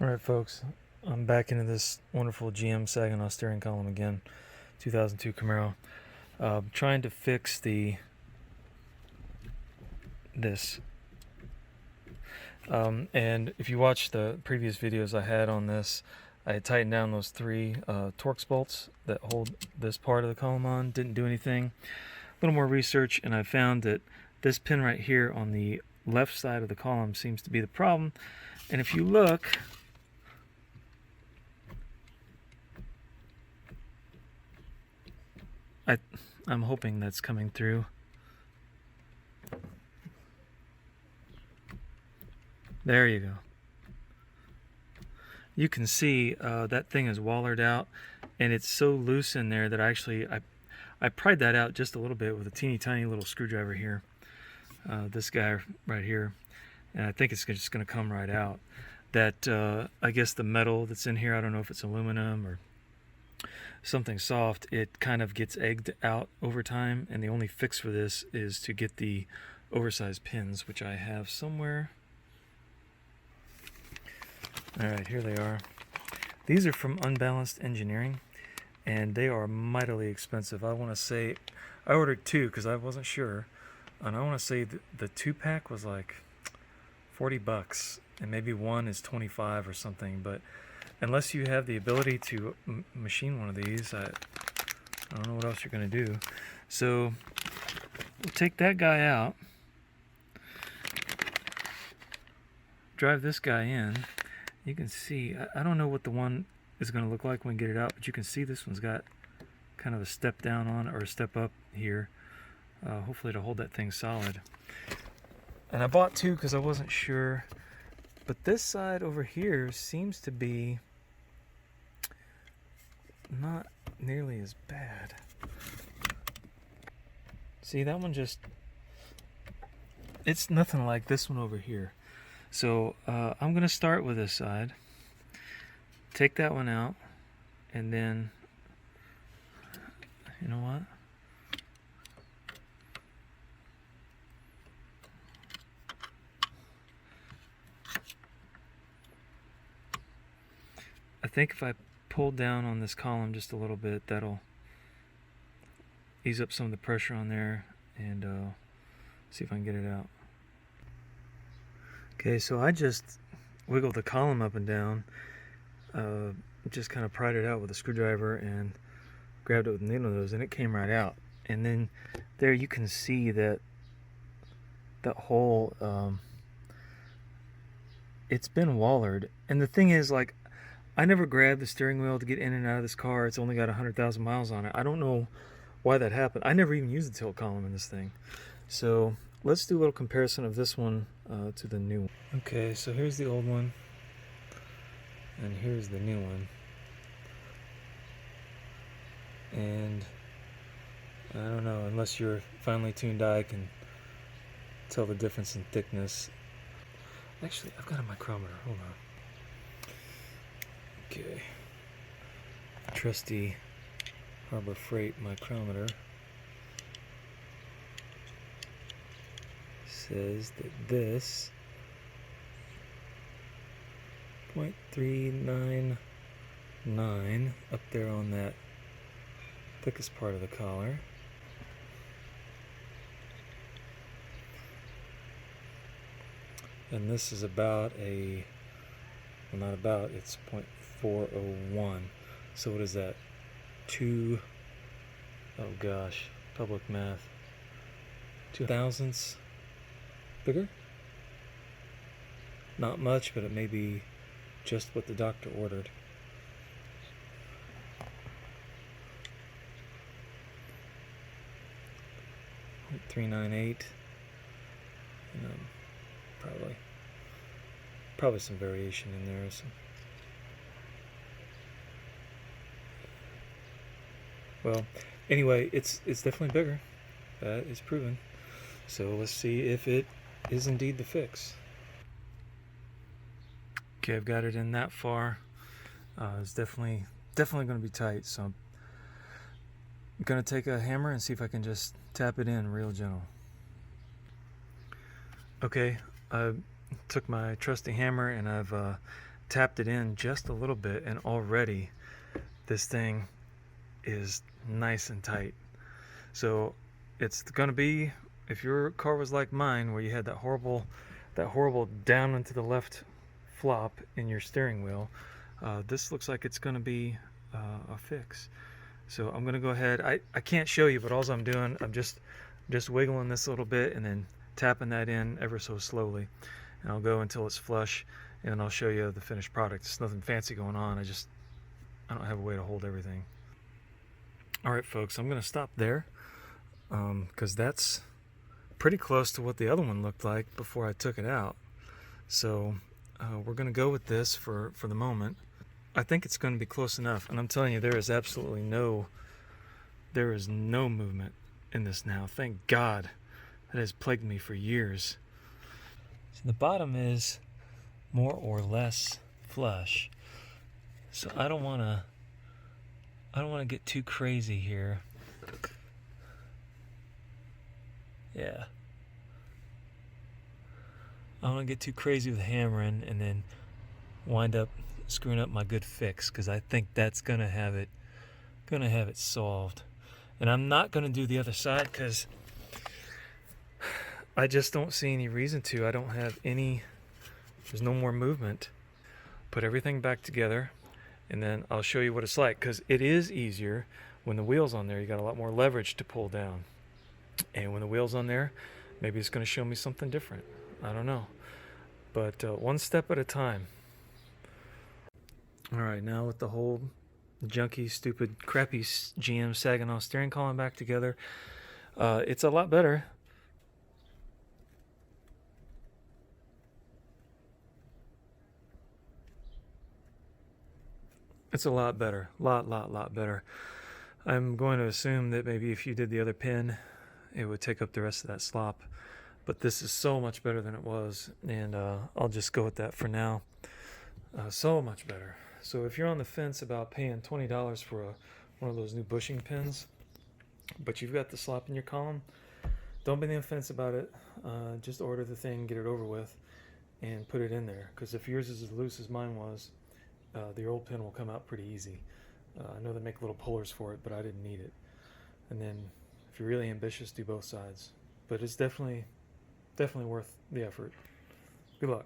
Alright folks, I'm back into this wonderful GM Saginaw steering column again, 2002 Camaro. Trying to fix this. And if you watch the previous videos I had on this, I had tightened down those three Torx bolts that hold this part of the column on. Didn't do anything. A little more research and I found that this pin right here on the left side of the column seems to be the problem. And if you look, I'm hoping that's coming through. There you go. You can see that thing is wallered out, and it's so loose in there that I pried that out just a little bit with a teeny tiny little screwdriver here. This guy right here, and I think it's just going to come right out. That I guess the metal that's in here, I don't know if it's aluminum or something soft, it kind of gets egged out over time, and the only fix for this is to get the oversized pins, which I have somewhere. Alright, here they are. These are from Unbalanced Engineering, and they are mightily expensive. I want to say, I ordered two because I wasn't sure, and I want to say the 2-pack was like 40 bucks, and maybe one is 25 or something, but unless you have the ability to machine one of these, I don't know what else you're going to do. So we'll take that guy out, drive this guy in. You can see, I don't know what the one is going to look like when we get it out, but you can see this one's got kind of a step down on it, or a step up here, hopefully to hold that thing solid. And I bought two because I wasn't sure, but this side over here seems to be not nearly as bad. See, that one just, it's nothing like this one over here. So I'm going to start with this side, take that one out, and then, you know what? I think if I pull down on this column just a little bit, that'll ease up some of the pressure on there, and see if I can get it out. Okay, so I just wiggled the column up and down, just kind of pried it out with a screwdriver and grabbed it with a needle nose, and it came right out. And then there you can see that hole, it's been wallered. And the thing is, like, I never grabbed the steering wheel to get in and out of this car. It's only got 100,000 miles on it. I don't know why that happened. I never even used the tilt column in this thing. So let's do a little comparison of this one to the new one. Okay, so here's the old one, and here's the new one. And I don't know, unless you're finely tuned eye, can tell the difference in thickness. Actually, I've got a micrometer. Hold on. Okay. Trusty Harbor Freight micrometer says that this 0.399 up there on that thickest part of the collar. And this is about a, well, not about, it's 0.401. So what is that? Oh gosh, public math. 0.02 bigger? Not much, but it may be just what the doctor ordered. .398. Probably some variation in there. So. Well, anyway, it's definitely bigger. That is proven. So let's see if it is indeed the fix. Okay, I've got it in that far. It's definitely going to be tight. So I'm going to take a hammer and see if I can just tap it in real gentle. Okay, I took my trusty hammer and I've tapped it in just a little bit, and already this thing is nice and tight. So it's going to be, if your car was like mine, where you had that horrible down into the left flop in your steering wheel, this looks like it's going to be a fix. So I'm going to go ahead. I can't show you, but all I'm doing, I'm just wiggling this a little bit and then tapping that in ever so slowly. And I'll go until it's flush, and then I'll show you the finished product. It's nothing fancy going on. I don't have a way to hold everything. All right, folks, I'm going to stop there because that's pretty close to what the other one looked like before I took it out. So we're going to go with this for the moment. I think it's going to be close enough, and I'm telling you, there is no movement in this now. Thank God. That has plagued me for years. So the bottom is more or less flush. So I don't want to get too crazy here. Yeah. I don't want to get too crazy with hammering and then wind up screwing up my good fix, because I think that's gonna have it solved. And I'm not gonna do the other side because I just don't see any reason to. I don't have any. There's no more movement. Put everything back together, and then I'll show you what it's like, because it is easier when the wheel's on there. You got a lot more leverage to pull down, and when the wheel's on there, maybe it's going to show me something different. I don't know, but one step at a time. All right, now with the whole junky, stupid, crappy GM Saginaw steering column back together, it's a lot better. It's a lot better. Lot better. I'm going to assume that maybe if you did the other pin, it would take up the rest of that slop. But this is so much better than it was, and I'll just go with that for now. So much better. So if you're on the fence about paying $20 for one of those new bushing pins, but you've got the slop in your column, don't be on the fence about it. Just order the thing, get it over with, and put it in there. Because if yours is as loose as mine was, the old pin will come out pretty easy. I know they make little pullers for it, but I didn't need it. And then if you're really ambitious, do both sides. But it's definitely worth the effort. Good luck.